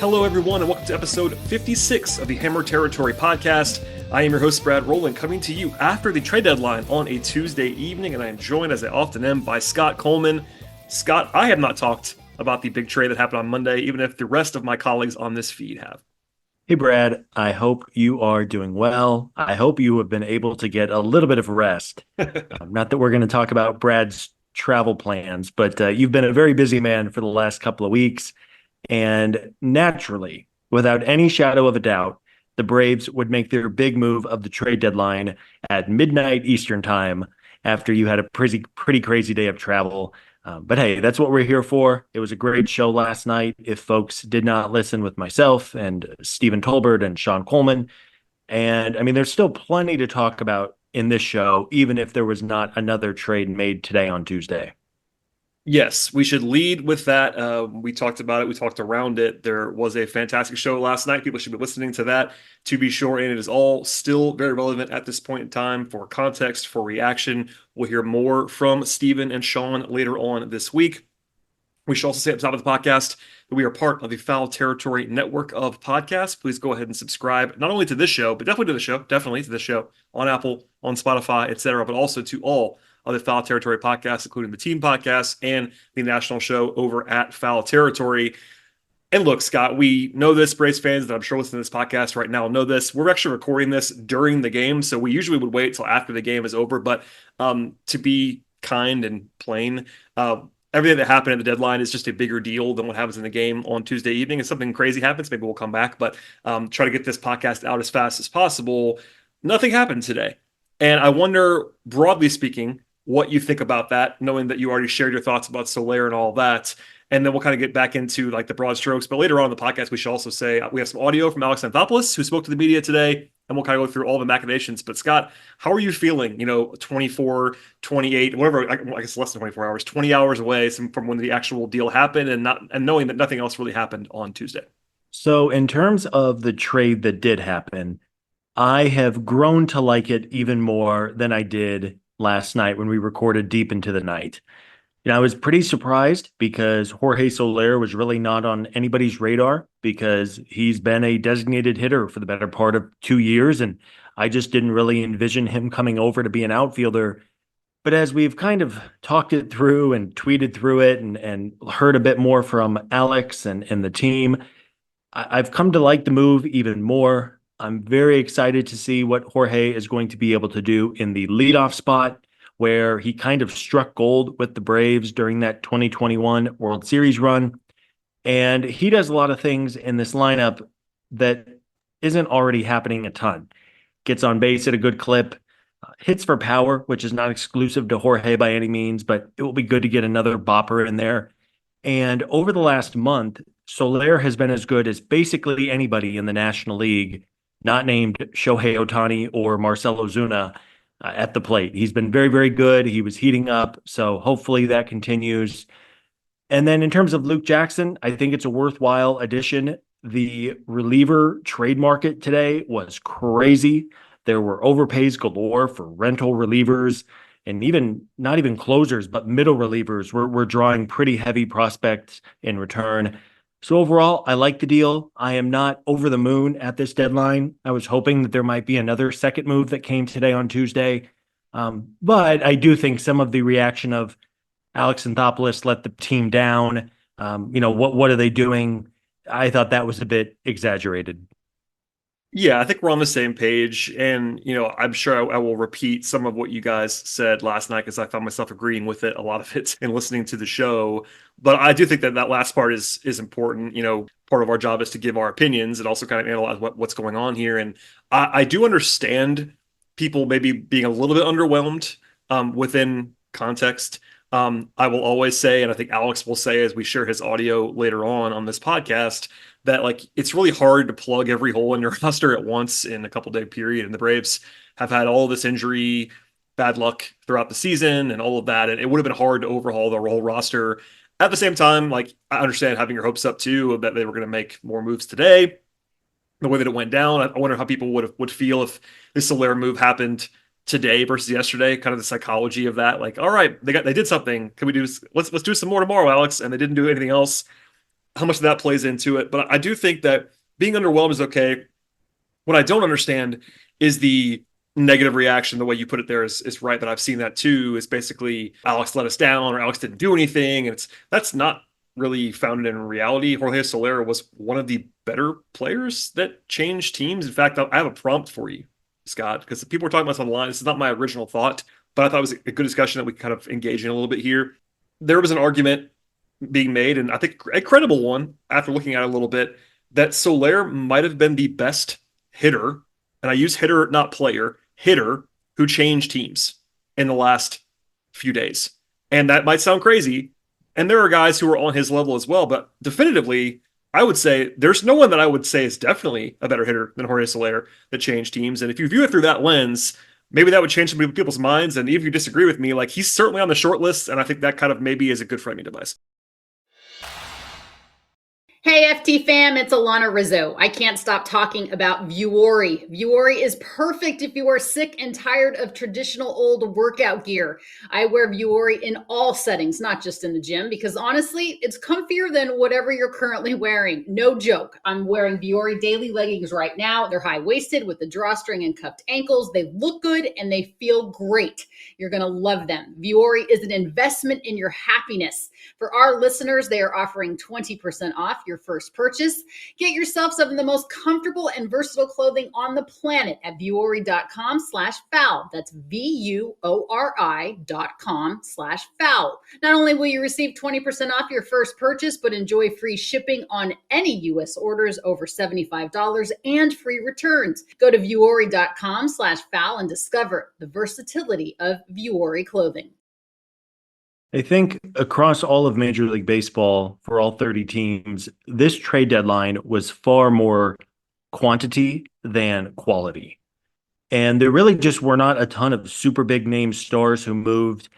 Hello, everyone, and welcome to episode 56 of the Hammer Territory podcast. I am your host, Brad Rowland, coming to you after the trade deadline on a Tuesday evening, and I am joined, as I often am, by Scott Coleman. Scott, I have not talked about the big trade that happened on Monday, even if the rest of my colleagues on this feed have. Hey, Brad, I hope you are doing well. I hope you have been able to get a little bit of rest. Not that we're going to talk about Brad's travel plans, but you've been a very busy man for the last couple of weeks. And naturally, without any shadow of a doubt, the Braves would make their big move of the trade deadline at midnight Eastern time after you had a pretty crazy day of travel. But hey, that's what we're here for. It was a great show last night. If folks did not listen with myself and Stephen Tolbert and Sean Coleman, and I mean, there's still plenty to talk about in this show, even if there was not another trade made today on Tuesday. Yes, we should lead with that. We talked about it. We talked around it. There was a fantastic show last night. People should be listening to that to be sure. And it is all still very relevant at this point in time for context, for reaction. We'll hear more from Stephen and Sean later on this week. We should also say at the top of the podcast that we are part of the Foul Territory network of podcasts. Please go ahead and subscribe, not only to this show, but definitely to this show on Apple, on Spotify, etc., but also to all of the Foul Territory podcasts, including the team podcasts and the national show over at Foul Territory. And look, Scott, we know this, Braves fans that I'm sure listening to this podcast right now know this. We're actually recording this during the game, so we usually would wait till after the game is over. But to be kind and plain, everything that happened at the deadline is just a bigger deal than what happens in the game on Tuesday evening. If something crazy happens, maybe we'll come back, but try to get this podcast out as fast as possible. Nothing happened today. And I wonder, broadly speaking, what you think about that, knowing that you already shared your thoughts about Soler and all that. And then we'll kind of get back into like the broad strokes. But later on in the podcast, we should also say we have some audio from Alex Anthopoulos, who spoke to the media today, and we'll kind of go through all the machinations. But Scott, how are you feeling, 24, 28, whatever, I guess less than 24 hours, 20 hours away from when the actual deal happened and knowing that nothing else really happened on Tuesday? So, in terms of the trade that did happen, I have grown to like it even more than I did last night when we recorded deep into the night. I was pretty surprised because Jorge Soler was really not on anybody's radar because he's been a designated hitter for the better part of 2 years. And I just didn't really envision him coming over to be an outfielder. But as we've kind of talked it through and tweeted through it and heard a bit more from Alex and the team, I've come to like the move even more. I'm very excited to see what Jorge is going to be able to do in the leadoff spot, where he kind of struck gold with the Braves during that 2021 World Series run. And he does a lot of things in this lineup that isn't already happening a ton. Gets on base at a good clip, hits for power, which is not exclusive to Jorge by any means, but it will be good to get another bopper in there. And over the last month, Soler has been as good as basically anybody in the National League, not named Shohei Ohtani or Marcell Ozuna, at the plate. He's been very, very good. He was heating up, so hopefully that continues. And then in terms of Luke Jackson, I think it's a worthwhile addition. The reliever trade market today was crazy. There were overpays galore for rental relievers, and even not even closers, but middle relievers were drawing pretty heavy prospects in return. So overall, I like the deal. I am not over the moon at this deadline. I was hoping that there might be another second move that came today on Tuesday. But I do think some of the reaction of Alex Anthopoulos let the team down. What are they doing? I thought that was a bit exaggerated. Yeah, I think we're on the same page. And, I'm sure I will repeat some of what you guys said last night because I found myself agreeing with it, a lot of it, in listening to the show. But I do think that last part is important. Part of our job is to give our opinions and also kind of analyze what's going on here. And I do understand people maybe being a little bit underwhelmed within context. I will always say, and I think Alex will say as we share his audio later on this podcast, that it's really hard to plug every hole in your roster at once in a couple-day period. And the Braves have had all this injury, bad luck throughout the season and all of that. And it would have been hard to overhaul the whole roster. At the same time, I understand having your hopes up too that they were going to make more moves today. The way that it went down, I wonder how people would feel if this Soler move happened today versus yesterday. Kind of the psychology of that, all right, they did something. Can we do? Let's do some more tomorrow, Alex. And they didn't do anything else. how much of that plays into it. But I do think that being underwhelmed is okay. What I don't understand is the negative reaction. The way you put it there is right, that I've seen that too. Is basically Alex let us down or Alex didn't do anything, and that's not really founded in reality. Jorge Soler was one of the better players that changed teams. In fact, I have a prompt for you, Scott, because people were talking about this online. This is not my original thought, but I thought it was a good discussion that we kind of engage in a little bit here. There was an argument being made, and I think a credible one after looking at it a little bit, that Soler might have been the best hitter, and I use hitter, not player, hitter who changed teams in the last few days. And that might sound crazy. And there are guys who are on his level as well, but definitively, I would say there's no one that I would say is definitely a better hitter than Jorge Soler that changed teams. And if you view it through that lens, maybe that would change some people's minds. And even if you disagree with me, like, he's certainly on the short list. And I think that kind of maybe is a good framing device. Hey, FT fam, it's Alana Rizzo. I can't stop talking about Vuori. Vuori is perfect if you are sick and tired of traditional old workout gear. I wear Vuori in all settings, not just in the gym, because honestly, it's comfier than whatever you're currently wearing. No joke. I'm wearing Vuori daily leggings right now. They're high-waisted with the drawstring and cupped ankles. They look good and they feel great. You're going to love them. Vuori is an investment in your happiness. For our listeners, they are offering 20% off your first purchase. Get yourself some of the most comfortable and versatile clothing on the planet at vuori.com/foul. That's VUORI.com/foul. Not only will you receive 20% off your first purchase, but enjoy free shipping on any U.S. orders over $75 and free returns. Go to vuori.com/foul and discover the versatility of Vuori clothing. I think across all of Major League Baseball, for all 30 teams, this trade deadline was far more quantity than quality. And there really just were not a ton of super big name stars who moved.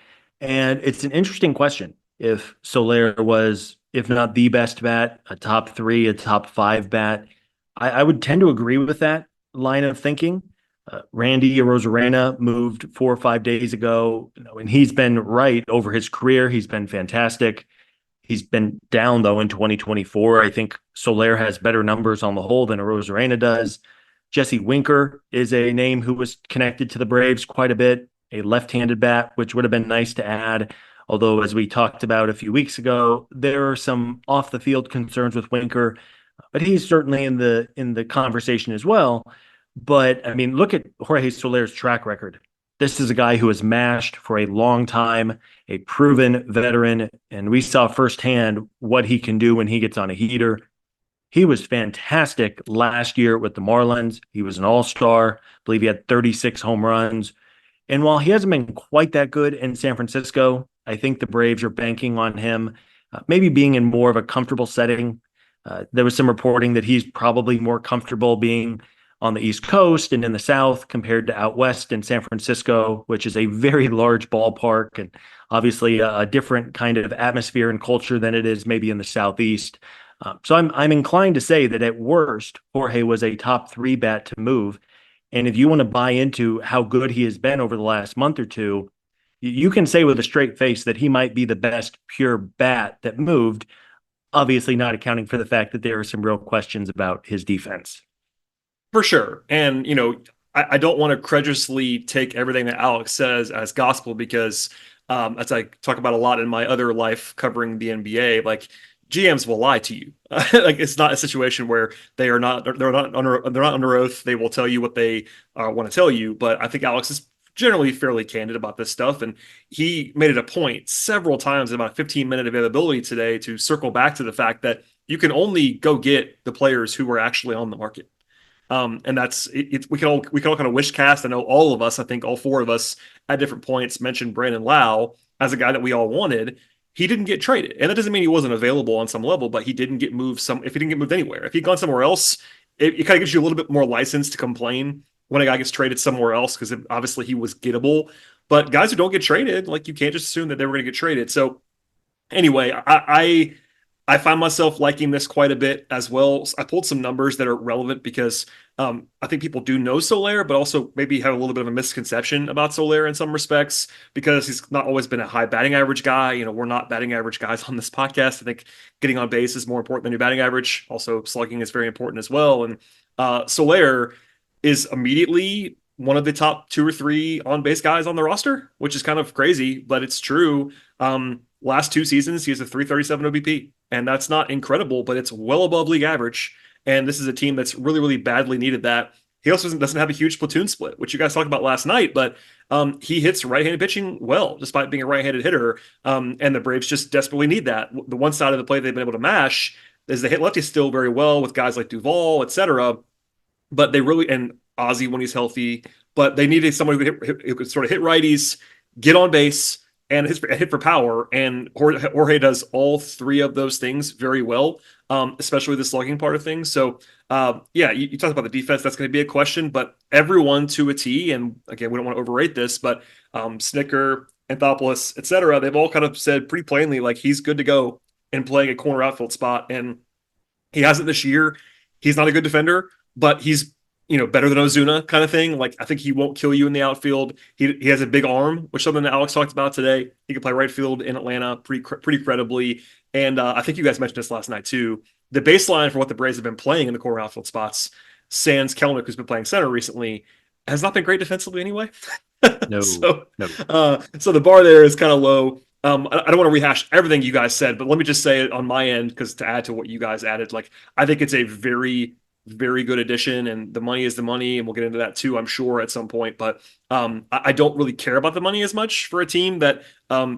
And it's an interesting question if Soler was, if not the best bat, a top three, a top five bat. I would tend to agree with that line of thinking. Randy Arozarena moved 4 or 5 days ago, and he's been right over his career. He's been fantastic. He's been down, though, in 2024. I think Soler has better numbers on the whole than Arozarena does. Jesse Winker is a name who was connected to the Braves quite a bit, a left-handed bat, which would have been nice to add. Although, as we talked about a few weeks ago, there are some off-the-field concerns with Winker, but he's certainly in the conversation as well. But I mean, look at Jorge Soler's track record. This is a guy who has mashed for a long time, a proven veteran, and we saw firsthand what he can do when he gets on a heater. He was fantastic last year with the Marlins. He was an all-star. I believe he had 36 home runs. And while he hasn't been quite that good in San Francisco, I think the Braves are banking on him maybe being in more of a comfortable setting. There was some reporting that he's probably more comfortable being on the East Coast and in the South compared to out West in San Francisco, which is a very large ballpark and obviously a different kind of atmosphere and culture than it is maybe in the Southeast. So I'm inclined to say that at worst, Jorge was a top three bat to move. And if you want to buy into how good he has been over the last month or two, you can say with a straight face that he might be the best pure bat that moved, obviously not accounting for the fact that there are some real questions about his defense. For sure. And, I don't want to credulously take everything that Alex says as gospel because, as I talk about a lot in my other life covering the NBA, like, GMs will lie to you. Like, it's not a situation where they're not under oath. They will tell you what they want to tell you. But I think Alex is generally fairly candid about this stuff. And he made it a point several times in about a 15-minute availability today to circle back to the fact that you can only go get the players who are actually on the market. And that's it. We can all kind of wish cast. I know all of us, I think all four of us at different points mentioned Brandon Lau as a guy that we all wanted. He didn't get traded. And that doesn't mean he wasn't available on some level, but he didn't get moved if he didn't get moved anywhere. If he'd gone somewhere else, it kind of gives you a little bit more license to complain when a guy gets traded somewhere else, because obviously he was gettable. But guys who don't get traded, like, you can't just assume that they were going to get traded. So anyway, I find myself liking this quite a bit as well. I pulled some numbers that are relevant because I think people do know Soler, but also maybe have a little bit of a misconception about Soler in some respects because he's not always been a high batting average guy. We're not batting average guys on this podcast. I think getting on base is more important than your batting average. Also, slugging is very important as well. And Soler is immediately one of the top 2 or 3 on base guys on the roster, which is kind of crazy, but it's true. Last 2 seasons, he has a 337 OBP, and that's not incredible, but it's well above league average. And this is a team that's really, really badly needed that. He also doesn't have a huge platoon split, which you guys talked about last night, but he hits right-handed pitching well, despite being a right-handed hitter. And the Braves just desperately need that. The one side of the play they've been able to mash is they hit lefty still very well with guys like Duvall, etc. But they really, and Ozzy when he's healthy, but they needed someone who could sort of hit righties, get on base, and hit for power. And Jorge does all 3 of those things very well, especially the slugging part of things. So, yeah, you talked about the defense. That's going to be a question, but everyone to a T, and again, we don't want to overrate this, but Snicker, Anthopoulos, etc., they've all kind of said pretty plainly, like, he's good to go in playing a corner outfield spot. And he hasn't this year. He's not a good defender, but he's better than Ozuna kind of thing. Like, I think he won't kill you in the outfield. He has a big arm, which is something that Alex talked about today. He can play right field in Atlanta pretty credibly. And I think you guys mentioned this last night too. The baseline for what the Braves have been playing in the corner outfield spots, sans Kelnick, who's been playing center recently, has not been great defensively anyway. No, so, no. So the bar there is kind of low. I don't want to rehash everything you guys said, but let me just say it on my end, because to add to what you guys added, like, I think it's a very, very good addition, and the money is the money, and we'll get into that too, I'm sure, at some point. But I don't really care about the money as much for a team that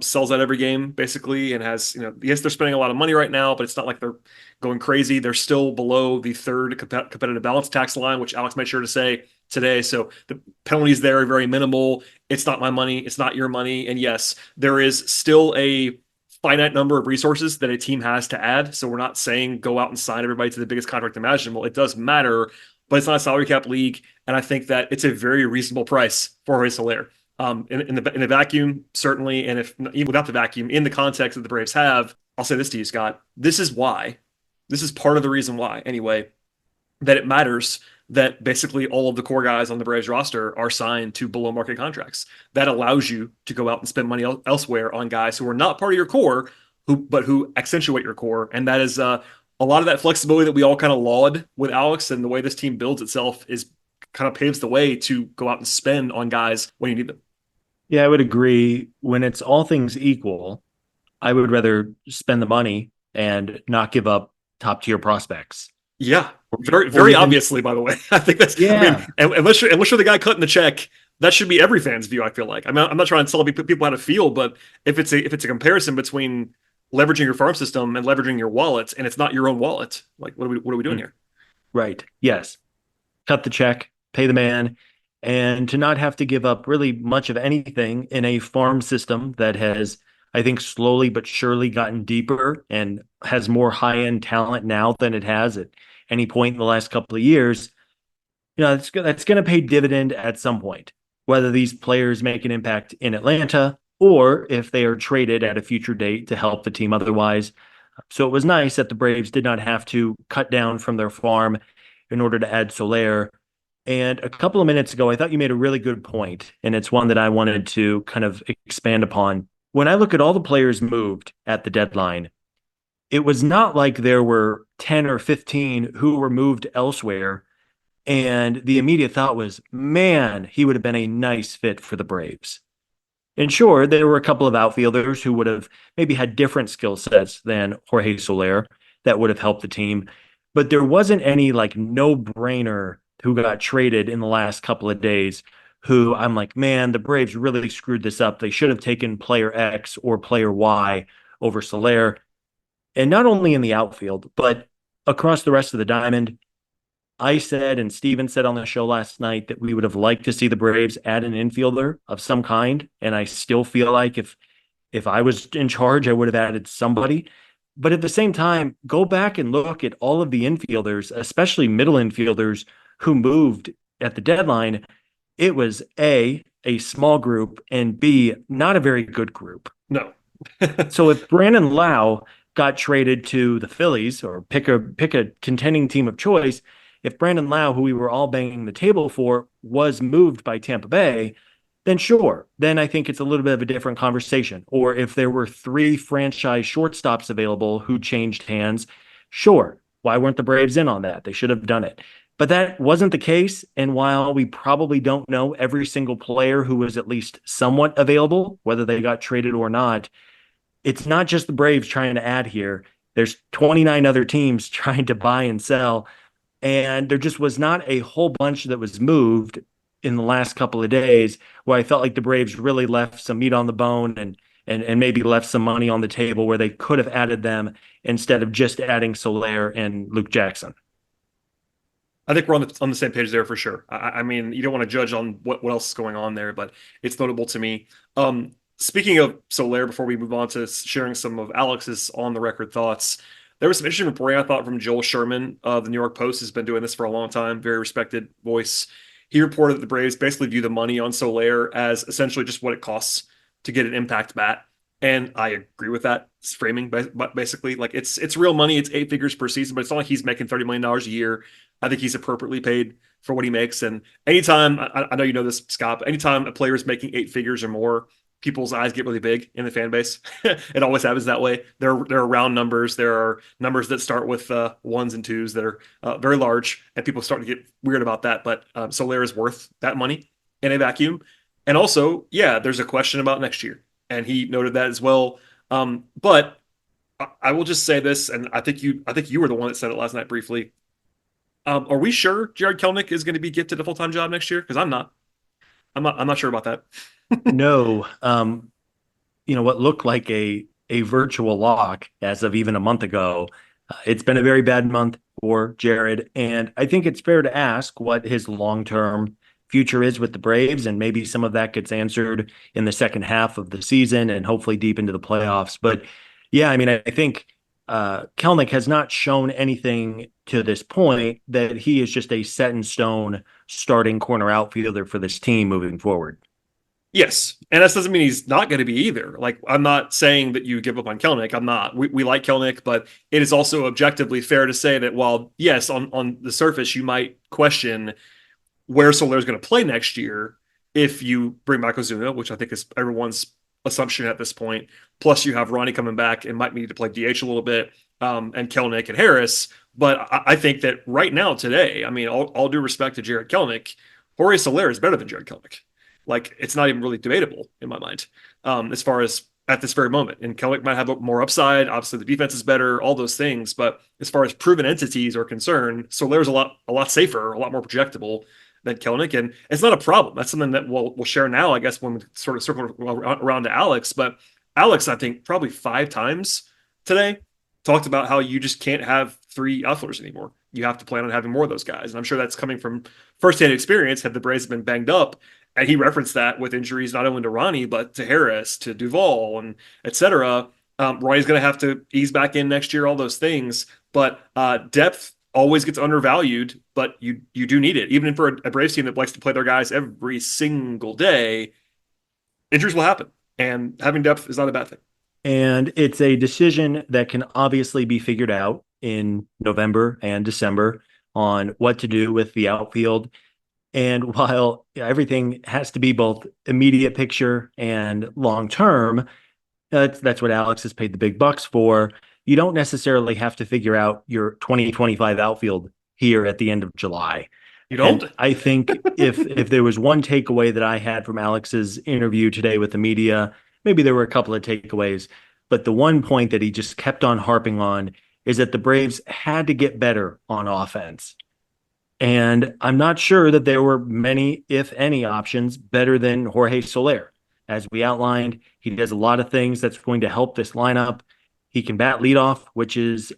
sells out every game basically, and has, yes, they're spending a lot of money right now, but it's not like they're going crazy. They're still below the 3rd competitive balance tax line, which Alex made sure to say today. So the penalties there are very minimal. It's not my money. It's not your money. And yes, there is still a finite number of resources that a team has to add. So we're not saying go out and sign everybody to the biggest contract imaginable. It does matter, but it's not a salary cap league. And I think that it's a very reasonable price for Jorge Soler. In the vacuum, certainly. And if even without the vacuum, in the context that the Braves have, I'll say this to you, Scott. This is part of the reason why, anyway, that it matters that basically all of the core guys on the Braves roster are signed to below market contracts. That allows you to go out and spend money elsewhere on guys who are not part of your core, but who accentuate your core. And that is a lot of that flexibility that we all kind of laud with Alex, and the way this team builds itself is kind of paves the way to go out and spend on guys when you need them. Yeah, I would agree. When it's all things equal, I would rather spend the money and not give up top tier prospects. Yeah, very obviously, by the way. I think that's, yeah. I mean, unless you're the guy cutting the check, that should be every fan's view, I feel like. I'm not trying to tell people how to feel, but if it's a comparison between leveraging your farm system and leveraging your wallet, and it's not your own wallet, like, what are we doing here? Right. Yes. Cut the check, pay the man, and to not have to give up really much of anything in a farm system that has, I think, slowly but surely gotten deeper and has more high-end talent now than it has at any point in the last couple of years. That's going to pay dividend at some point, whether these players make an impact in Atlanta or if they are traded at a future date to help the team otherwise. So it was nice that the Braves did not have to cut down from their farm in order to add Soler. And a couple of minutes ago, I thought you made a really good point, and it's one that I wanted to kind of expand upon. When I look at all the players moved at the deadline, it was not like there were 10 or 15 who were moved elsewhere, and the immediate thought was, man, he would have been a nice fit for the Braves. And sure, there were a couple of outfielders who would have maybe had different skill sets than Jorge Soler that would have helped the team, but there wasn't any like no-brainer who got traded in the last couple of days who I'm like, man, the Braves really screwed this up. They should have taken player X or player Y over Soler. And not only in the outfield, but across the rest of the diamond. I said, and Steven said on the show last night, that we would have liked to see the Braves add an infielder of some kind. And I still feel like if I was in charge, I would have added somebody. But at the same time, go back and look at all of the infielders, especially middle infielders who moved at the deadline. It was A, small group, and B, not a very good group. No. So if Brandon Lau got traded to the Phillies, or pick a contending team of choice, if Brandon Lau, who we were all banging the table for, was moved by Tampa Bay, then sure. Then I think it's a little bit of a different conversation. Or if there were 3 franchise shortstops available who changed hands, sure. Why weren't the Braves in on that? They should have done it. But that wasn't the case. And while we probably don't know every single player who was at least somewhat available, whether they got traded or not, it's not just the Braves trying to add here. There's 29 other teams trying to buy and sell. And there just was not a whole bunch that was moved in the last couple of days where I felt like the Braves really left some meat on the bone and maybe left some money on the table where they could have added them instead of just adding Soler and Luke Jackson. I think we're on the same page there for sure. I mean, you don't want to judge on what else is going on there, but it's notable to me. Speaking of Soler, before we move on to sharing some of Alex's on the record thoughts, there was some interesting reporting I thought from Joel Sherman of the New York Post, has been doing this for a long time, very respected voice. He reported that the Braves basically view the money on Soler as essentially just what it costs to get an impact bat. And I agree with that framing, but basically, like it's real money. It's 8 figures per season, but it's not like he's making $30 million a year. I think he's appropriately paid for what he makes. And anytime, I know you know this, Scott, but anytime a player is making 8 figures or more, people's eyes get really big in the fan base. It always happens that way. There are round numbers. There are numbers that start with ones and twos that are very large, and people start to get weird about that. But Soler is worth that money in a vacuum. And also, yeah, there's a question about next year, and he noted that as well. But I will just say this, and I think you were the one that said it last night briefly. Are we sure Jared Kelenic is going to be gifted a full-time job next year? Because I'm not. I'm not sure about that. No, what looked like a virtual lock as of even a month ago. It's been a very bad month for Jared, and I think it's fair to ask what his long-term future is with the Braves, and maybe some of that gets answered in the second half of the season and hopefully deep into the playoffs. But yeah, I mean, I think Kelenic has not shown anything to this point that he is just a set in stone starting corner outfielder for this team moving forward. Yes, and that doesn't mean he's not going to be either. Like, I'm not saying that you give up on Kelenic. I'm not. We like Kelenic, but it is also objectively fair to say that while, yes, on the surface, you might question where Soler is going to play next year if you bring back Ozuna, which I think is everyone's assumption at this point. Plus, you have Ronnie coming back and might need to play DH a little bit, and Kelenic and Harris. But I think that right now, today, I mean, all due respect to Jared Kelenic, Jorge Soler is better than Jared Kelenic. Like, it's not even really debatable in my mind, as far as at this very moment. And Kelenic might have more upside. Obviously, the defense is better, all those things. But as far as proven entities are concerned, Soler's a lot safer, a lot more projectable than Kelenic. And it's not a problem. That's something that we'll share now, I guess, when we sort of circle around to Alex. But Alex, I think, probably 5 times today talked about how you just can't have 3 outfielders anymore. You have to plan on having more of those guys. And I'm sure that's coming from firsthand experience. Had the Braves been banged up, and he referenced that with injuries not only to Ronnie, but to Harris, to Duvall, and et cetera. Ronnie's going to have to ease back in next year, all those things. But depth always gets undervalued, but you do need it. Even for a Braves team that likes to play their guys every single day, injuries will happen. And having depth is not a bad thing. And it's a decision that can obviously be figured out in November and December on what to do with the outfield. And while everything has to be both immediate picture and long term, that's what Alex has paid the big bucks for. You don't necessarily have to figure out your 2025 outfield here at the end of July. You don't? And I think if there was one takeaway that I had from Alex's interview today with the media, maybe there were a couple of takeaways, but the one point that he just kept on harping on is that the Braves had to get better on offense. And I'm not sure that there were many, if any, options better than Jorge Soler. As we outlined, he does a lot of things that's going to help this lineup. He can bat leadoff, which is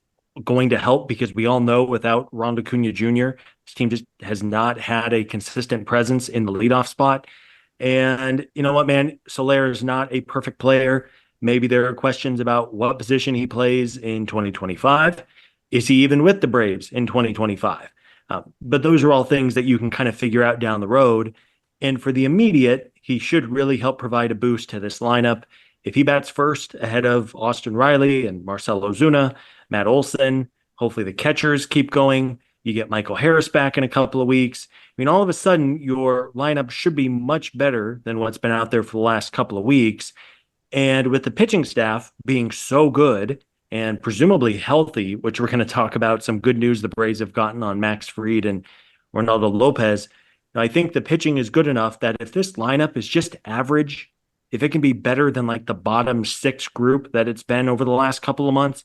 going to help because we all know without Ronald Acuna Jr., this team just has not had a consistent presence in the leadoff spot. And you know what, man? Soler is not a perfect player. Maybe there are questions about what position he plays in 2025. Is he even with the Braves in 2025? But those are all things that you can kind of figure out down the road. And for the immediate, he should really help provide a boost to this lineup. if he bats first ahead of Austin Riley and Marcell Ozuna, Matt Olson, hopefully the catchers keep going. You get Michael Harris back in a couple of weeks. I mean, all of a sudden, your lineup should be much better than what's been out there for the last couple of weeks. And with the pitching staff being so good and presumably healthy, which we're going to talk about, some good news the Braves have gotten on Max Fried and Ronaldo Lopez. I think the pitching is good enough that if this lineup is just average, if it can be better than like the bottom 6 group that it's been over the last couple of months,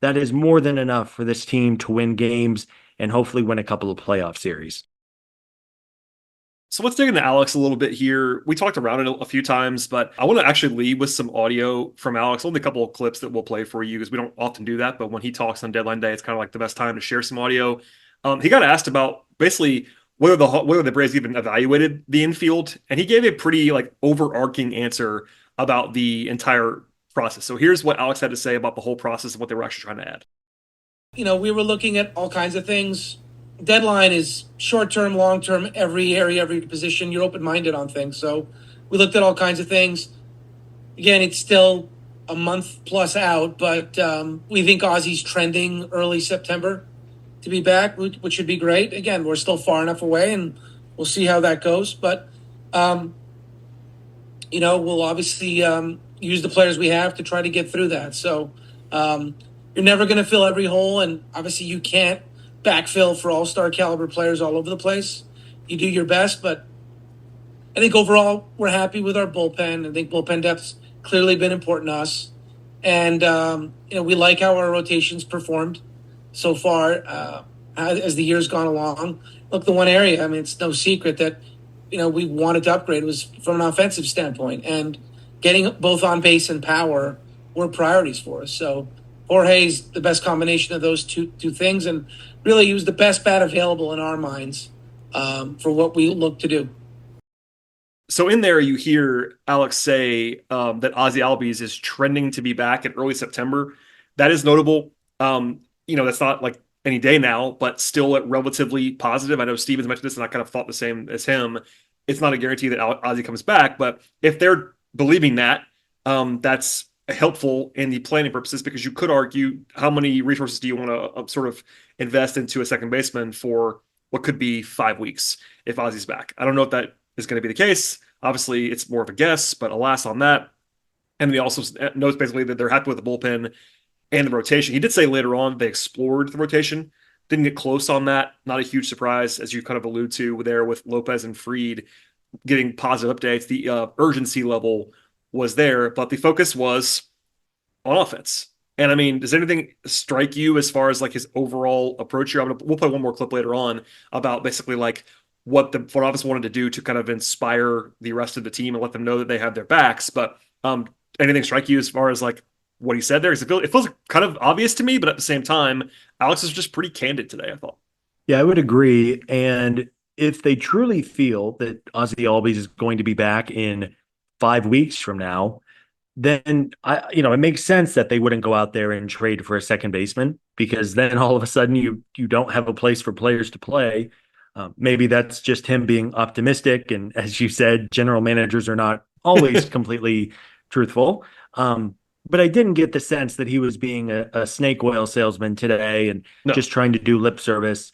that is more than enough for this team to win games and hopefully win a couple of playoff series. So let's dig into Alex a little bit here. We talked around it a few times, but I want to actually lead with some audio from Alex. Only a couple of clips that we'll play for you because we don't often do that. But when he talks on deadline day, it's kind of like the best time to share some audio. He got asked about basically whether the Braves even evaluated the infield, and he gave a pretty like overarching answer about the entire process. So here's what Alex had to say about the whole process and what they were actually trying to add. We were looking at all kinds of things. Deadline is short-term, long-term, every area, every position. You're open-minded on things. So we looked at all kinds of things. Again, it's still a month plus out, but we think Ozzy's trending early September to be back, which should be great. Again, we're still far enough away, and we'll see how that goes. But, we'll obviously use the players we have to try to get through that. So you're never going to fill every hole, and obviously you can't backfill for all-star caliber players all over the place. You do your best, but I think overall we're happy with our bullpen. I think bullpen depth's clearly been important to us. And, we like how our rotations performed so far as the year's gone along. Look, the one area, I mean, it's no secret that, we wanted to upgrade was from an offensive standpoint. And getting both on base and power were priorities for us. So Jorge's the best combination of those two things, and really he was the best bat available in our minds for what we look to do. So in there, you hear Alex say that Ozzy Albies is trending to be back in early September. That is notable. That's not like any day now, but still relatively positive. I know Stevens mentioned this, and I kind of thought the same as him. It's not a guarantee that Ozzy comes back, but if they're believing that, that's helpful in the planning purposes, because you could argue how many resources do you want to sort of invest into a second baseman for what could be 5 weeks if Ozzy's back. I don't know if that is going to be the case. Obviously, it's more of a guess, but alas on that. And he also knows basically that they're happy with the bullpen and the rotation. He did say later on they explored the rotation. Didn't get close on that. Not a huge surprise, as you kind of allude to there with Lopez and Fried getting positive updates. The urgency level was there, but the focus was on offense. And I mean, does anything strike you as far as like his overall approach here? We'll play one more clip later on about basically like what the front office wanted to do to kind of inspire the rest of the team and let them know that they have their backs. But anything strike you as far as like what he said there? Because it feels kind of obvious to me, but at the same time, Alex is just pretty candid today, I thought. Yeah, I would agree. And if they truly feel that Ozzy Albies is going to be back in 5 weeks from now, then it makes sense that they wouldn't go out there and trade for a second baseman, because then all of a sudden you don't have a place for players to play. Maybe that's just him being optimistic. And as you said, general managers are not always completely truthful. But I didn't get the sense that he was being a snake oil salesman today and just trying to do lip service.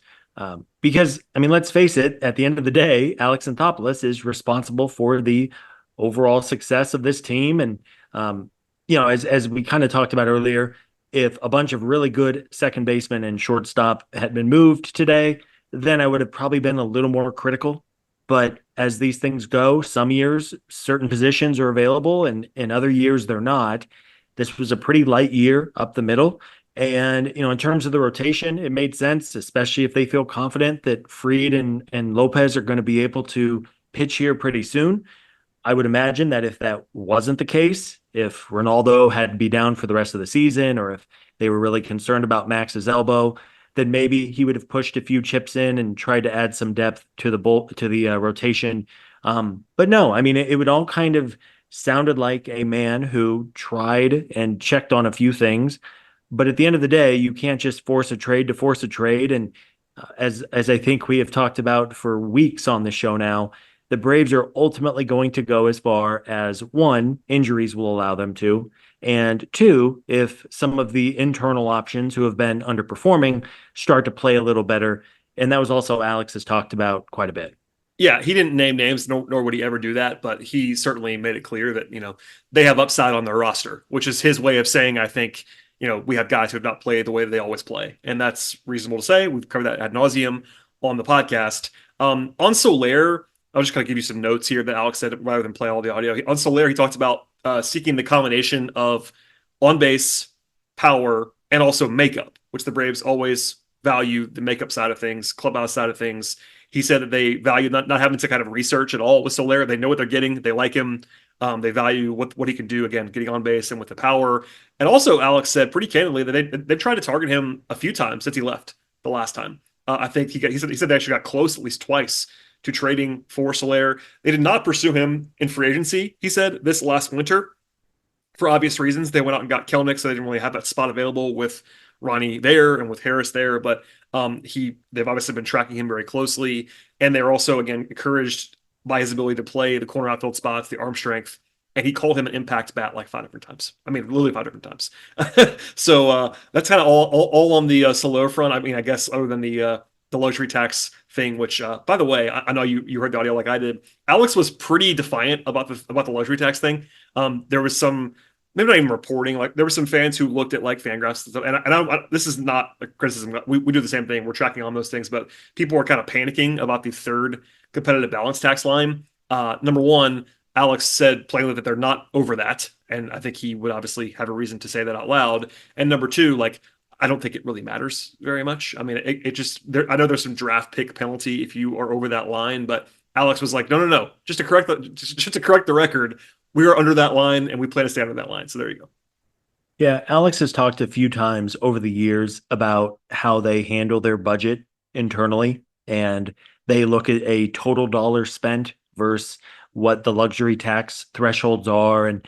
Because, I mean, let's face it, at the end of the day, Alex Anthopoulos is responsible for the overall success of this team. And, as we kind of talked about earlier, if a bunch of really good second basemen and shortstop had been moved today, then I would have probably been a little more critical. But as these things go, some years, certain positions are available, and in other years, they're not. This was a pretty light year up the middle. And, in terms of the rotation, it made sense, especially if they feel confident that Fried and Lopez are going to be able to pitch here pretty soon. I would imagine that if that wasn't the case, if Ronaldo had to be down for the rest of the season, or if they were really concerned about Max's elbow, then maybe he would have pushed a few chips in and tried to add some depth to the rotation. But no, I mean, it would all kind of sounded like a man who tried and checked on a few things. But at the end of the day, you can't just force a trade to force a trade. And as I think we have talked about for weeks on the show now, the Braves are ultimately going to go as far as one, injuries will allow them to, and two, if some of the internal options who have been underperforming start to play a little better. And that was also Alex has talked about quite a bit. Yeah, he didn't name names, nor would he ever do that, but he certainly made it clear that, they have upside on their roster, which is his way of saying, I think, we have guys who have not played the way that they always play. And that's reasonable to say. We've covered that ad nauseum on the podcast. On Soler, I'll just kind of give you some notes here that Alex said rather than play all the audio. On Soler, he talked about seeking the combination of on base, power, and also makeup, which the Braves always value the makeup side of things, clubhouse side of things. He said that they value not having to kind of research at all with Soler. They know what they're getting. They like him. They value what he can do, again, getting on base and with the power. And also, Alex said pretty candidly that they tried to target him a few times since he left the last time. I think he said they actually got close at least twice to trading for Soler. They did not pursue him in free agency, he said, this last winter. For obvious reasons, they went out and got Kelnick, so they didn't really have that spot available with Ronnie there and with Harris there. But they've obviously been tracking him very closely, and they're also again encouraged by his ability to play the corner outfield spots, the arm strength, and he called him an impact bat like 5 different times. I mean, literally 5 different times. So that's kind of all on the Soler front. I mean, I guess other than the luxury tax thing, which by the way, I know you heard the audio like I did. Alex was pretty defiant about the luxury tax thing. There was some, maybe not even reporting, like there were some fans who looked at like Fangraphs and stuff, and this is not a criticism. We do the same thing. We're tracking on those things, but people are kind of panicking about the third competitive balance tax line. Number one, Alex said plainly that they're not over that, and I think he would obviously have a reason to say that out loud. And number two, like, I don't think it really matters very much. I mean, it just, I know there's some draft pick penalty if you are over that line, but Alex was like, no, just to correct the record, we are under that line and we plan to stay under that line. So there you go. Yeah, Alex has talked a few times over the years about how they handle their budget internally, and they look at a total dollar spent versus what the luxury tax thresholds are. And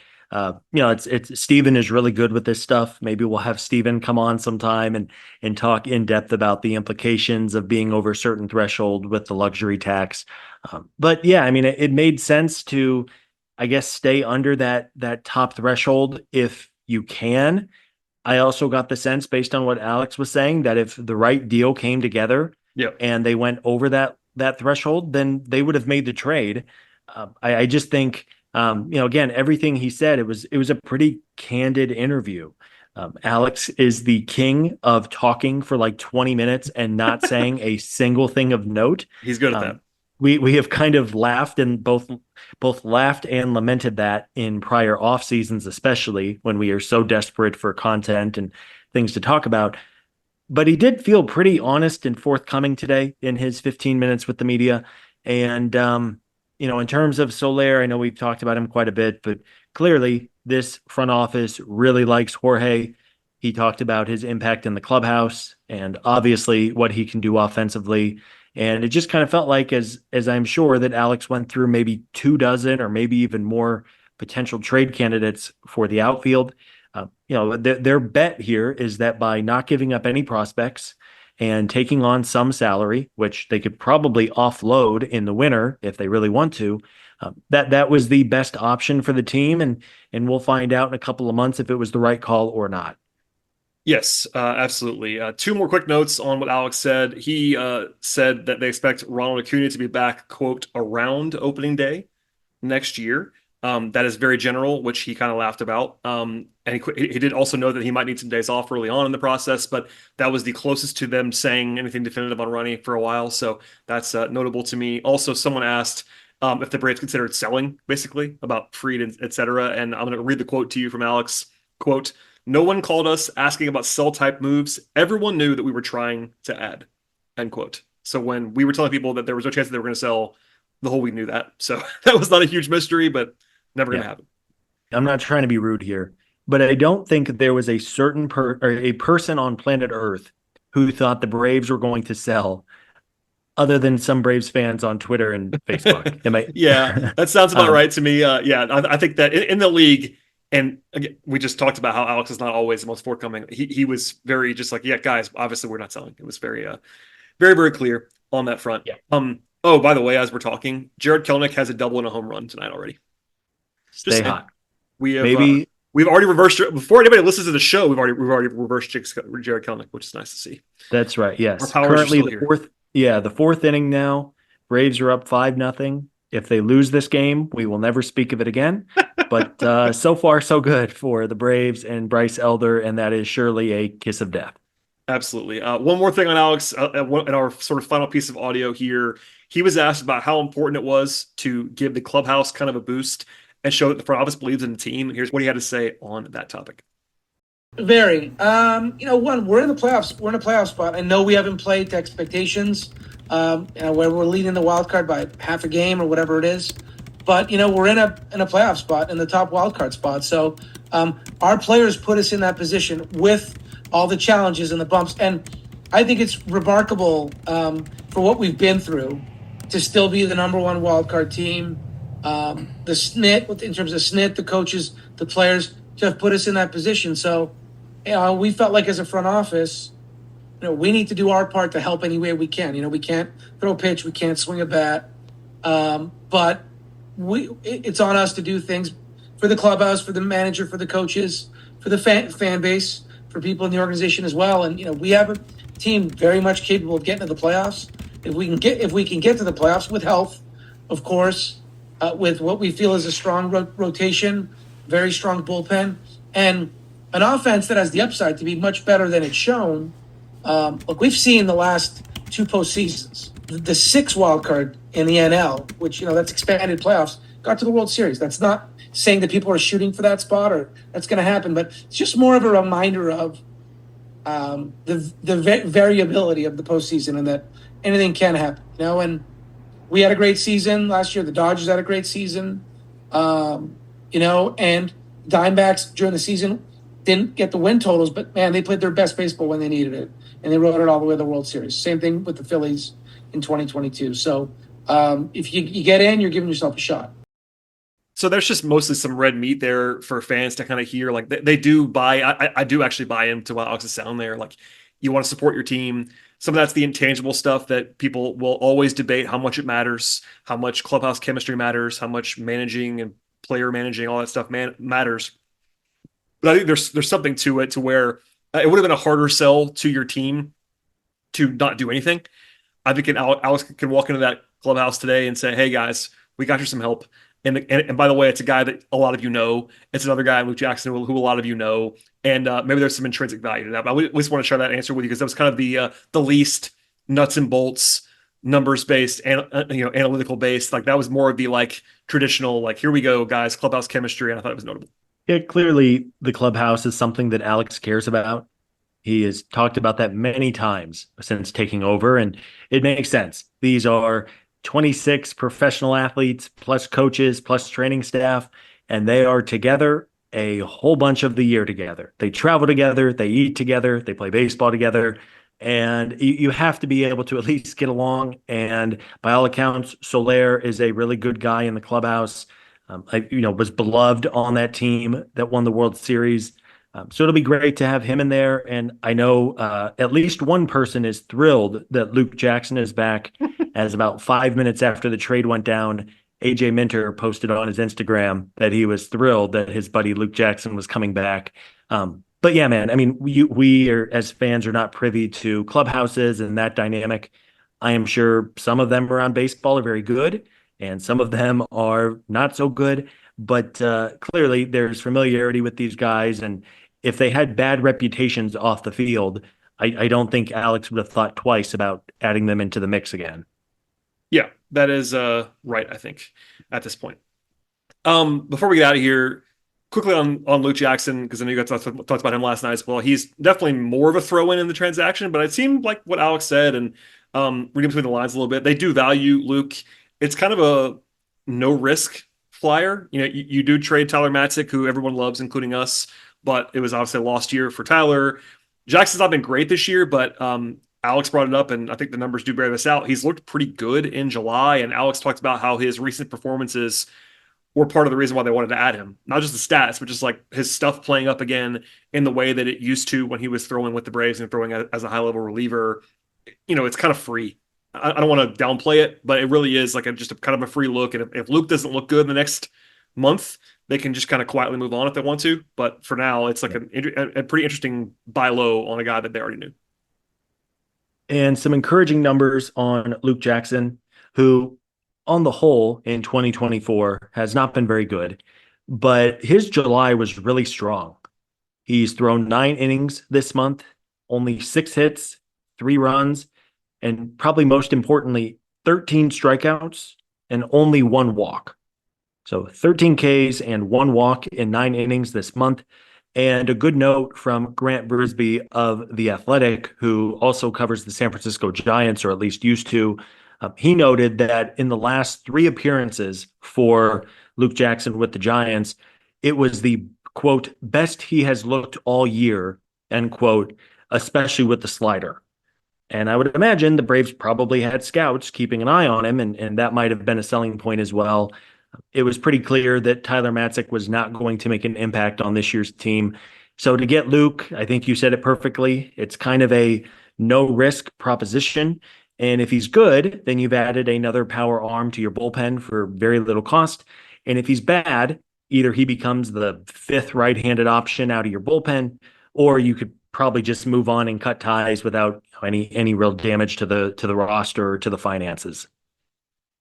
it's Steven is really good with this stuff. Maybe we'll have Steven come on sometime and talk in depth about the implications of being over a certain threshold with the luxury tax. But yeah, I mean, it made sense to, I guess, stay under that top threshold if you can. I also got the sense, based on what Alex was saying, that if the right deal came together, Yep. and they went over that threshold, then they would have made the trade. I just think, again, everything he said, it was a pretty candid interview. Alex is the king of talking for like 20 minutes and not saying a single thing of note. He's good at that. We have kind of laughed and both laughed and lamented that in prior off seasons, especially when we are so desperate for content and things to talk about. But he did feel pretty honest and forthcoming today in his 15 minutes with the media. And in terms of Soler, I know we've talked about him quite a bit, but clearly this front office really likes Jorge. He talked about his impact in the clubhouse and obviously what he can do offensively. And it just kind of felt like, as I'm sure that Alex went through maybe 24 or maybe even more potential trade candidates for the outfield. Their bet here is that by not giving up any prospects and taking on some salary, which they could probably offload in the winter if they really want to, that was the best option for the team. And we'll find out in a couple of months if it was the right call or not. Yes, absolutely. Two more quick notes on what Alex said. He said that they expect Ronald Acuna to be back, quote, around opening day next year. That is very general, which he kind of laughed about. And he did also know that he might need some days off early on in the process, but that was the closest to them saying anything definitive on Ronnie for a while. So that's notable to me. Also, someone asked if the Braves considered selling, basically, about Fried, et cetera. And I'm going to read the quote to you from Alex. Quote, "No one called us asking about sell type moves. Everyone knew that we were trying to add," end quote. So when we were telling people that there was no chance that they were going to sell, the whole week knew that. So that was not a huge mystery, but never going to happen. I'm not trying to be rude here, but I don't think there was a certain a person on planet Earth who thought the Braves were going to sell, other than some Braves fans on Twitter and Facebook. Yeah, that sounds about right to me. I think that in the league, and again, we just talked about how Alex is not always the most forthcoming. He was very just like, yeah, guys, obviously we're not selling. It was very, very, very clear on that front. Yeah. Oh, by the way, as we're talking, Jared Kelenic has a double and a home run tonight already. Just Stay saying. hot. We have Maybe we've already reversed it before anybody listens to the show. We've already reversed Jared Kelenic, which is nice to see. that's right. Our Yes. powers are Currently still the here. fourth inning now. Braves are up 5-0. If they lose this game, we will never speak of it again. But so far, so good for the Braves and Bryce Elder, and that is surely a kiss of death. Absolutely. One more thing on Alex, in our sort of final piece of audio here, he was asked about how important it was to give the clubhouse kind of a boost and show that the front office believes in the team. Here's what he had to say on that topic. Very. One, we're in the playoffs. We're in a playoff spot. I know we haven't played to expectations, where we're leading the wild card by half a game or whatever it is. But we're in a playoff spot, in the top wild card spot. So our players put us in that position with all the challenges and the bumps. And I think it's remarkable for what we've been through to still be the number one wild card team. The SNIT, in terms of SNIT, the coaches, the players, to have put us in that position. So we felt like as a front office, we need to do our part to help any way we can. We can't throw a pitch, we can't swing a bat, but it's on us to do things for the clubhouse, for the manager, for the coaches, for the fan base, for people in the organization as well. And we have a team very much capable of getting to the playoffs. If we can get to the playoffs with health, of course, with what we feel is a strong rotation, very strong bullpen, and an offense that has the upside to be much better than it's shown. Look, we've seen the last two postseasons. The sixth wild card in the NL, which, that's expanded playoffs, got to the World Series. That's not saying that people are shooting for that spot or that's going to happen, but it's just more of a reminder of the variability of the postseason and that anything can happen. And we had a great season last year. The Dodgers had a great season, and Diamondbacks during the season didn't get the win totals, but man, they played their best baseball when they needed it, and they rode it all the way to the World Series. Same thing with the Phillies in 2022. So if you get in, you're giving yourself a shot. So there's just mostly some red meat there for fans to kind of hear. Like they do buy, I do actually buy into what Alex is saying there. Like you want to support your team. Some of that's the intangible stuff that people will always debate how much it matters, how much clubhouse chemistry matters, how much managing and player managing, all that stuff matters. But I think there's something to it to where it would have been a harder sell to your team to not do anything. I think Alex can walk into that clubhouse today and say, "Hey guys, we got you some help." And by the way, it's a guy that a lot of you know. It's another guy, Luke Jackson, who a lot of you know. And maybe there's some intrinsic value to that. But I just want to share that answer with you because that was kind of the least nuts and bolts, numbers based, and analytical based. Like that was more of the traditional, here we go, guys, clubhouse chemistry. And I thought it was notable. Yeah, clearly the clubhouse is something that Alex cares about. He has talked about that many times since taking over, and it makes sense. These are 26 professional athletes, plus coaches, plus training staff, and they are together a whole bunch of the year together. They travel together, they eat together, they play baseball together, and you have to be able to at least get along. And by all accounts, Soler is a really good guy in the clubhouse. Was beloved on that team that won the World Series. So it'll be great to have him in there. And I know at least one person is thrilled that Luke Jackson is back. As about 5 minutes after the trade went down, AJ Minter posted on his Instagram that he was thrilled that his buddy Luke Jackson was coming back. But yeah, man, I mean, we are, as fans, are not privy to clubhouses and that dynamic. I am sure some of them around baseball are very good, and some of them are not so good. But clearly, there's familiarity with these guys, and if they had bad reputations off the field, I don't think Alex would have thought twice about adding them into the mix again. Yeah, that is right, I think, at this point. Before we get out of here, quickly on Luke Jackson, because I know you guys talked about him last night as well. He's definitely more of a throw-in in the transaction, but it seemed like what Alex said, and reading between the lines a little bit, they do value Luke. It's kind of a no-risk flyer. You do trade Tyler Matzek, who everyone loves, including us, but it was obviously a lost year for Tyler. Jackson's not been great this year, but Alex brought it up, and I think the numbers do bear this out. He's looked pretty good in July, and Alex talked about how his recent performances were part of the reason why they wanted to add him. Not just the stats, but just his stuff playing up again in the way that it used to when he was throwing with the Braves and throwing as a high-level reliever. It's kind of free. I don't want to downplay it, but it really is like just a kind of a free look. And if Luke doesn't look good in the next month, they can just kind of quietly move on if they want to. But for now, it's like a pretty interesting buy low on a guy that they already knew. And some encouraging numbers on Luke Jackson, who, on the whole, in 2024 has not been very good, but his July was really strong. He's thrown 9 innings this month, only 6 hits, 3 runs, and probably most importantly, 13 strikeouts and only 1 walk. So 13 Ks and 1 walk in 9 innings this month. And a good note from Grant Brisbee of The Athletic, who also covers the San Francisco Giants, or at least used to. He noted that in the last 3 appearances for Luke Jackson with the Giants, it was the, quote, best he has looked all year, end quote, especially with the slider. And I would imagine the Braves probably had scouts keeping an eye on him, and that might have been a selling point as well. It was pretty clear that Tyler Matzek was not going to make an impact on this year's team. So to get Luke, I think you said it perfectly. It's kind of a no risk proposition. And if he's good, then you've added another power arm to your bullpen for very little cost. And if he's bad, either he becomes the 5th right-handed option out of your bullpen, or you could probably just move on and cut ties without any real damage to the roster or to the finances.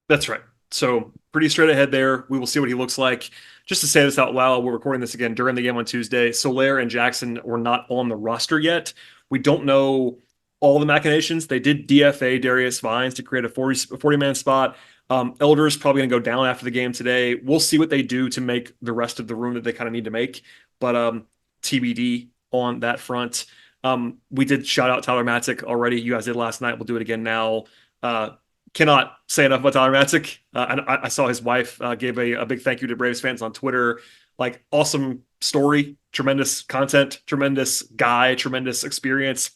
That's right. So pretty straight ahead there. We will see what he looks like. Just to say this out loud, we're recording this again during the game on Tuesday. Soler and Jackson were not on the roster yet. We don't know all the machinations. They did DFA Darius Vines to create a 40-man spot. Elder's probably going to go down after the game today. We'll see what they do to make the rest of the room that they kind of need to make. But TBD on that front. We did shout out Tyler Matzek already. You guys did last night. We'll do it again now. Cannot say enough about Tyler Matzek. I saw his wife gave a big thank you to Braves fans on Twitter. Like, awesome story, tremendous content, tremendous guy, tremendous experience.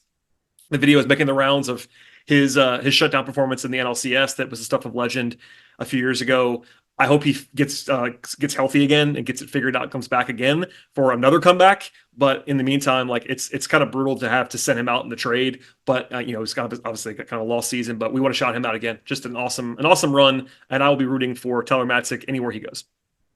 The video is making the rounds of his shutdown performance in the NLCS. That was the stuff of legend a few years ago. I hope he gets healthy again and gets it figured out, comes back again for another comeback. But in the meantime, like it's kind of brutal to have to send him out in the trade. But he's got obviously kind of lost season. But we want to shout him out again. Just an awesome run, and I will be rooting for Tyler Matzek anywhere he goes.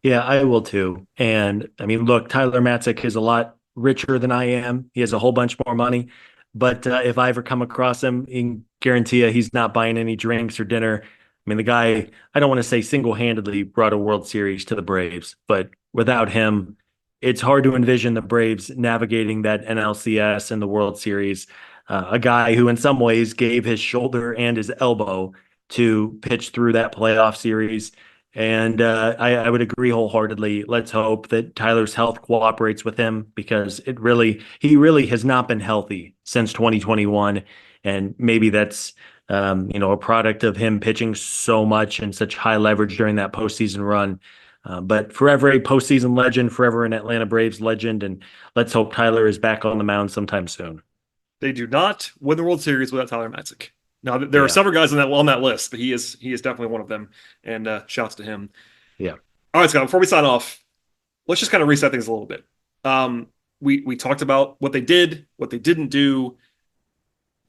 Yeah, I will too. And I mean, look, Tyler Matzek is a lot richer than I am. He has a whole bunch more money. But if I ever come across him, I can guarantee you he's not buying any drinks or dinner. I mean, the guy, I don't want to say single-handedly brought a World Series to the Braves, but without him, it's hard to envision the Braves navigating that NLCS and the World Series. A guy who in some ways gave his shoulder and his elbow to pitch through that playoff series. And I would agree wholeheartedly. Let's hope that Tyler's health cooperates with him, because he really has not been healthy since 2021. And maybe that's a product of him pitching so much and such high leverage during that postseason run. But forever a postseason legend, forever an Atlanta Braves legend. And let's hope Tyler is back on the mound sometime soon. They do not win the World Series without Tyler Matzek. Now, there are several guys on that list, but he is definitely one of them. And shouts to him. Yeah. All right, Scott, before we sign off, let's just kind of reset things a little bit. We talked about what they did, what they didn't do.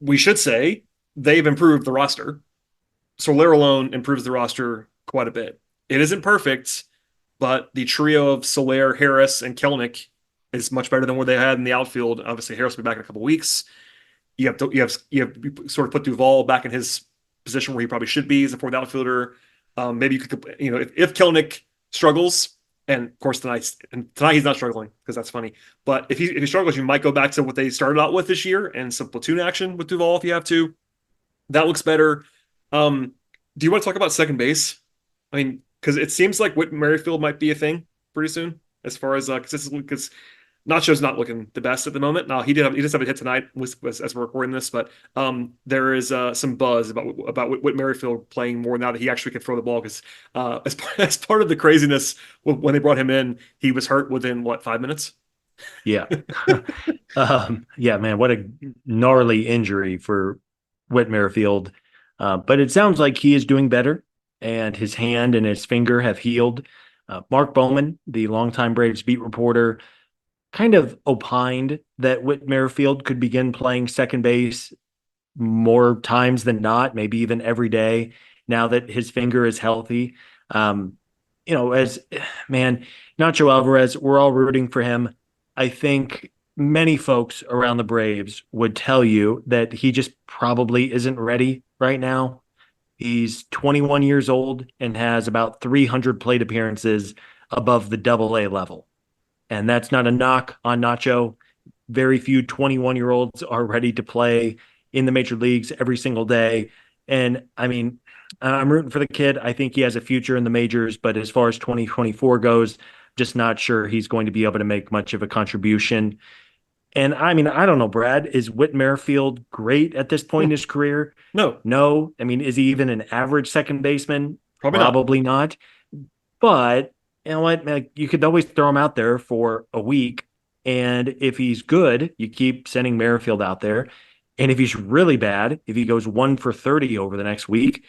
We should say they've improved the roster. Soler alone improves the roster quite a bit. It isn't perfect, but the trio of Soler, Harris, and Kelenic is much better than what they had in the outfield. Obviously, Harris will be back in a couple of weeks. You have sort of put Duvall back in his position where he probably should be as a fourth outfielder. Maybe you could, if Kelenic struggles, and of course tonight he's not struggling because that's funny. But if he struggles, you might go back to what they started out with this year and some platoon action with Duvall if you have to. That looks better. Do you want to talk about second base? I mean, because it seems like Whit Merrifield might be a thing pretty soon as far as because Nacho's not looking the best at the moment. Now he just have a hit tonight as we're recording this, but there is some buzz about Whit Merrifield playing more now that he actually can throw the ball. Because as part of the craziness when they brought him in, he was hurt within 5 minutes. Yeah, yeah, man, what a gnarly injury for Whit Merrifield. But it sounds like he is doing better, and his hand and his finger have healed. Mark Bowman, the longtime Braves beat reporter, kind of opined that Whit Merrifield could begin playing second base more times than not, maybe even every day now that his finger is healthy. Um, as man, Nacho Alvarez, we're all rooting for him. I think many folks around the Braves would tell you that he just probably isn't ready right now. He's 21 years old and has about 300 plate appearances above the AA level. And that's not a knock on Nacho. Very few 21-year-olds are ready to play in the major leagues every single day. And I mean, I'm rooting for the kid. I think he has a future in the majors, but as far as 2024 goes, just not sure he's going to be able to make much of a contribution. And I mean, I don't know, Brad, is Whit Merrifield great at this point in his career? No, No. I mean, is he even an average second baseman? probably not. Probably not. But you know what? Like, you could always throw him out there for a week. And if he's good, you keep sending Merrifield out there. And if he's really bad, if he goes 1 for 30 over the next week,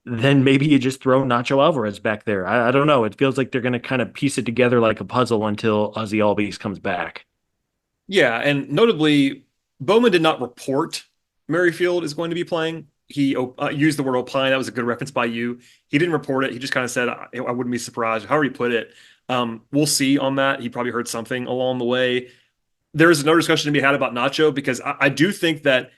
then maybe you just throw Nacho Alvarez back there. I don't know. It feels like they're going to kind of piece it together like a puzzle until Ozzy Albies comes back. Yeah, and notably, Bowman did not report Merrifield is going to be playing. He used the word opine. That was a good reference by you. He didn't report it. He just kind of said, I wouldn't be surprised. However you put it. We'll see on that. He probably heard something along the way. There is no discussion to be had about Nacho because I do think that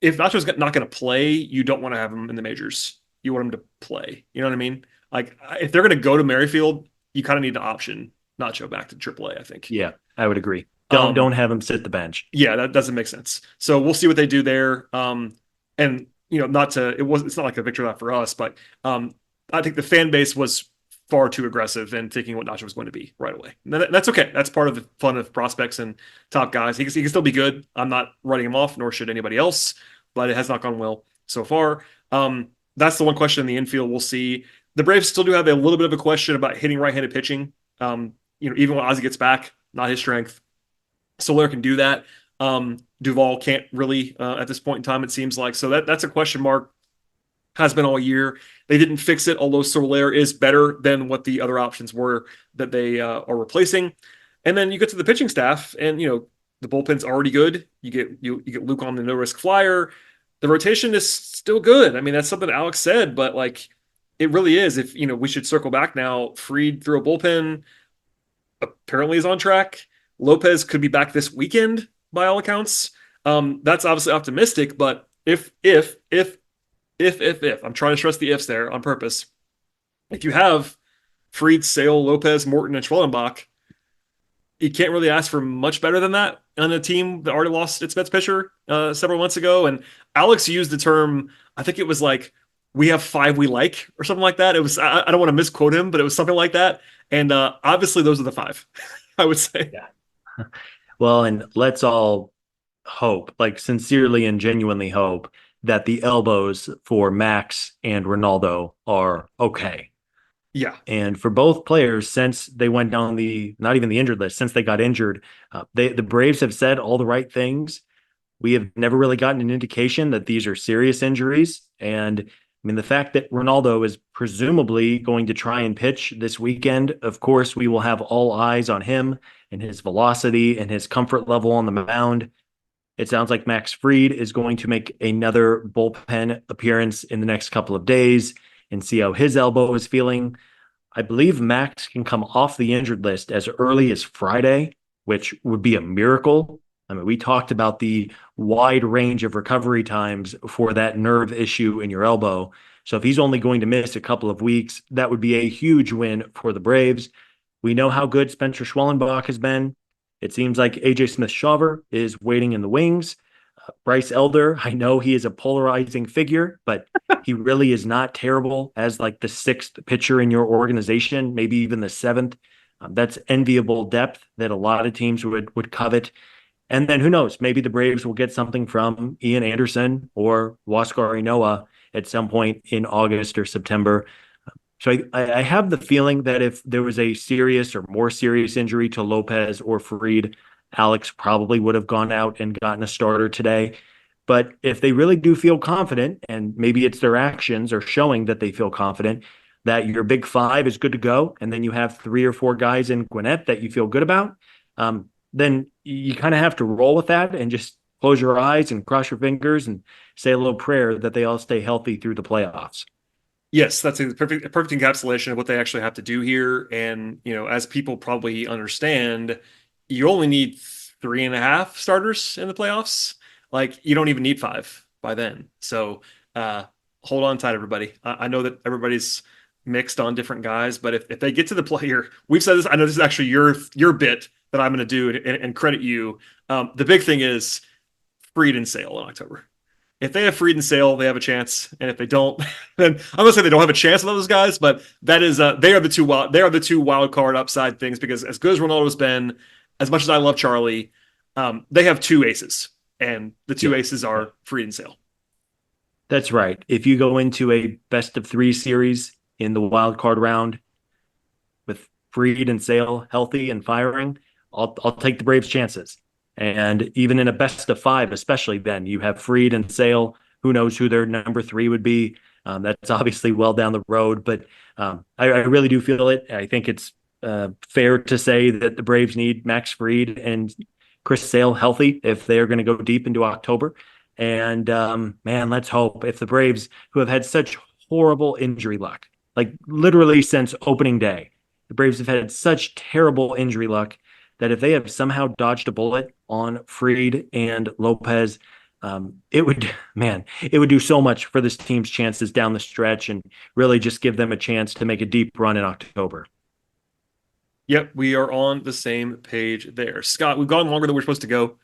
if Nacho's not going to play, you don't want to have him in the majors. You want him to play. You know what I mean? Like, if they're going to go to Merrifield, you kind of need to option Nacho back to AAA, I think. Yeah, I would agree. Um, Don't have him sit the bench. Yeah, that doesn't make sense. So we'll see what they do there. And it's not like a victory lap for us, but I think the fan base was far too aggressive in thinking what Nacho was going to be right away. And that's okay. That's part of the fun of prospects and top guys. He can still be good. I'm not writing him off, nor should anybody else, but it has not gone well so far. That's the one question in the infield. We'll see. The Braves still do have a little bit of a question about hitting right-handed pitching. Even when Ozzy gets back, not his strength. Soler can do that. Duvall can't really at this point in time, it seems like. So that's a question mark. Has been all year. They didn't fix it, although Soler is better than what the other options were that they are replacing. And then you get to the pitching staff, and the bullpen's already good. You get Luke on the no risk flyer. The rotation is still good. I mean, that's something Alex said, but like it really is. If we should circle back now. Fried through a bullpen apparently is on track. Lopez could be back this weekend by all accounts. That's obviously optimistic, but if I'm trying to stress the ifs there on purpose. If you have Fried, Sale, Lopez, Morton, and Schwellenbach, you can't really ask for much better than that on a team that already lost its best pitcher several months ago. And Alex used the term, I think it was like, we have 5 we like or something like that. It was, I don't want to misquote him, but it was something like that. And obviously those are the 5, I would say. Yeah. Well, and let's all hope, like sincerely and genuinely hope, that the elbows for Max and Ronaldo are okay. Yeah. And for both players, since they went down not even the injured list, since they got injured, the Braves have said all the right things. We have never really gotten an indication that these are serious injuries. And I mean, the fact that Ronaldo is presumably going to try and pitch this weekend, of course, we will have all eyes on him and his velocity and his comfort level on the mound. It sounds like Max Fried is going to make another bullpen appearance in the next couple of days and see how his elbow is feeling. I believe Max can come off the injured list as early as Friday, which would be a miracle. I mean, we talked about the wide range of recovery times for that nerve issue in your elbow. So if he's only going to miss a couple of weeks, that would be a huge win for the Braves. We know how good Spencer Schwellenbach has been. It seems like AJ Smith-Shawver is waiting in the wings. Bryce Elder, I know he is a polarizing figure, but he really is not terrible as like the 6th pitcher in your organization, maybe even the 7th. That's enviable depth that a lot of teams would covet. And then who knows, maybe the Braves will get something from Ian Anderson or Huascar Ynoa at some point in August or September. So I have the feeling that if there was a serious or more serious injury to Lopez or Fried, Alex probably would have gone out and gotten a starter today. But if they really do feel confident, and maybe it's their actions are showing that they feel confident, that your big 5 is good to go, and then you have 3 or 4 guys in Gwinnett that you feel good about, then you kind of have to roll with that and just close your eyes and cross your fingers and say a little prayer that they all stay healthy through the playoffs. Yes, that's a perfect encapsulation of what they actually have to do here. And, as people probably understand, you only need 3.5 starters in the playoffs. Like, you don't even need 5 by then. So hold on tight, everybody. I know that everybody's mixed on different guys, but if they get to the player, we've said this, I know this is actually your bit that I'm going to do and credit you. The big thing is Fried and Sale in October. If they have Fried and Sale, they have a chance, and if they don't, then I'm gonna say they don't have a chance with those guys. But that is, they are the two wild card upside things, because as good as Ronaldo's been, as much as I love Charlie, they have 2 aces, and the 2 aces are Fried and Sale. That's right. If you go into a best of 3 series in the wild card round with Fried and Sale healthy and firing, I'll take the Braves' chances. And even in a best of 5, especially then, you have Fried and Sale. Who knows who their number 3 would be? That's obviously well down the road, but I really do feel it. I think it's fair to say that the Braves need Max Fried and Chris Sale healthy if they are going to go deep into October. And man, let's hope, if the Braves, who have had such horrible injury luck, like literally since opening day, the Braves have had such terrible injury luck, that if they have somehow dodged a bullet on Fried and Lopez, it would do so much for this team's chances down the stretch, and really just give them a chance to make a deep run in October. Yep, we are on the same page there. Scott, we've gone longer than we're supposed to go,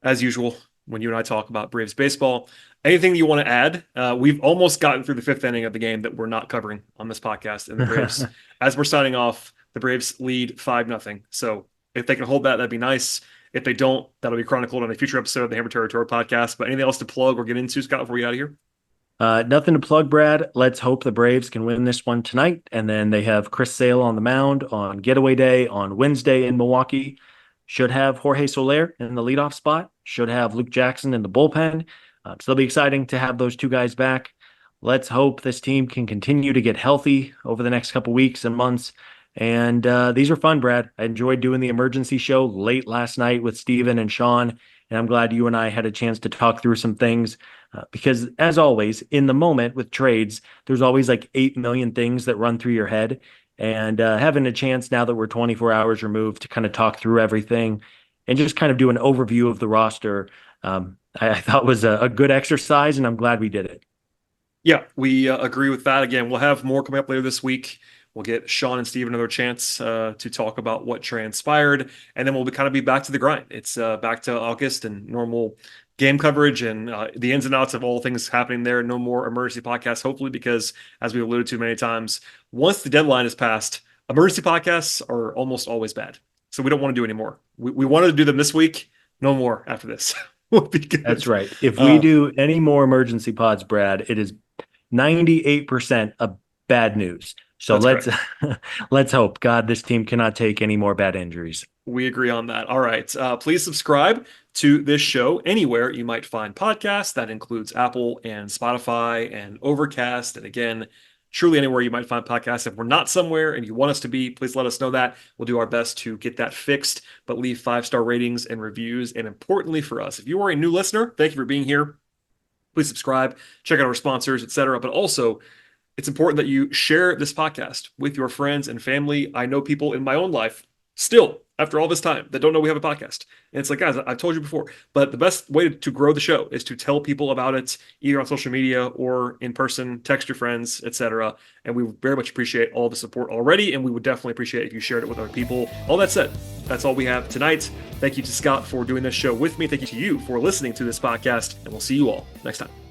as usual, when you and I talk about Braves baseball. Anything you want to add? We've almost gotten through the 5th inning of the game that we're not covering on this podcast. And the Braves, as we're signing off, the Braves lead 5-0. So if they can hold that, that'd be nice. If they don't, that'll be chronicled on a future episode of the Hammer Territory podcast. But anything else to plug or get into, Scott, before we get out of here? Nothing to plug, Brad. Let's hope the Braves can win this one tonight. And then they have Chris Sale on the mound on getaway day on Wednesday in Milwaukee. Should have Jorge Soler in the leadoff spot. Should have Luke Jackson in the bullpen. So it'll be exciting to have those 2 guys back. Let's hope this team can continue to get healthy over the next couple weeks and months. And these are fun, Brad. I enjoyed doing the emergency show late last night with Steven and Sean. And I'm glad you and I had a chance to talk through some things, because, as always, in the moment with trades, there's always like 8 million things that run through your head. And having a chance, now that we're 24 hours removed, to kind of talk through everything and just kind of do an overview of the roster, I thought was a good exercise, and I'm glad we did it. Yeah, we agree with that. Again, we'll have more coming up later this week. We'll get Sean and Steve another chance to talk about what transpired, and then we'll kind of be back to the grind. It's back to August and normal game coverage and the ins and outs of all things happening there. No more emergency podcasts, hopefully, because as we alluded to many times, once the deadline is passed, emergency podcasts are almost always bad. So we don't want to do any more. We wanted to do them this week. No more after this. We'll be good. That's right. If we do any more emergency pods, Brad, it is 98% of bad news. So let's hope, God, this team cannot take any more bad injuries. We agree on that. All right. Please subscribe to this show anywhere you might find podcasts. That includes Apple and Spotify and Overcast. And again, truly anywhere you might find podcasts. If we're not somewhere and you want us to be, please let us know that. We'll do our best to get that fixed, but leave 5-star ratings and reviews. And importantly for us, if you are a new listener, thank you for being here. Please subscribe, check out our sponsors, etc. But also, it's important that you share this podcast with your friends and family. I know people in my own life still, after all this time, that don't know we have a podcast. And it's like, guys, I've told you before, but the best way to grow the show is to tell people about it, either on social media or in person, text your friends, etc. And we very much appreciate all the support already, and we would definitely appreciate if you shared it with other people. All that said, that's all we have tonight. Thank you to Scott for doing this show with me. Thank you to you for listening to this podcast, and we'll see you all next time.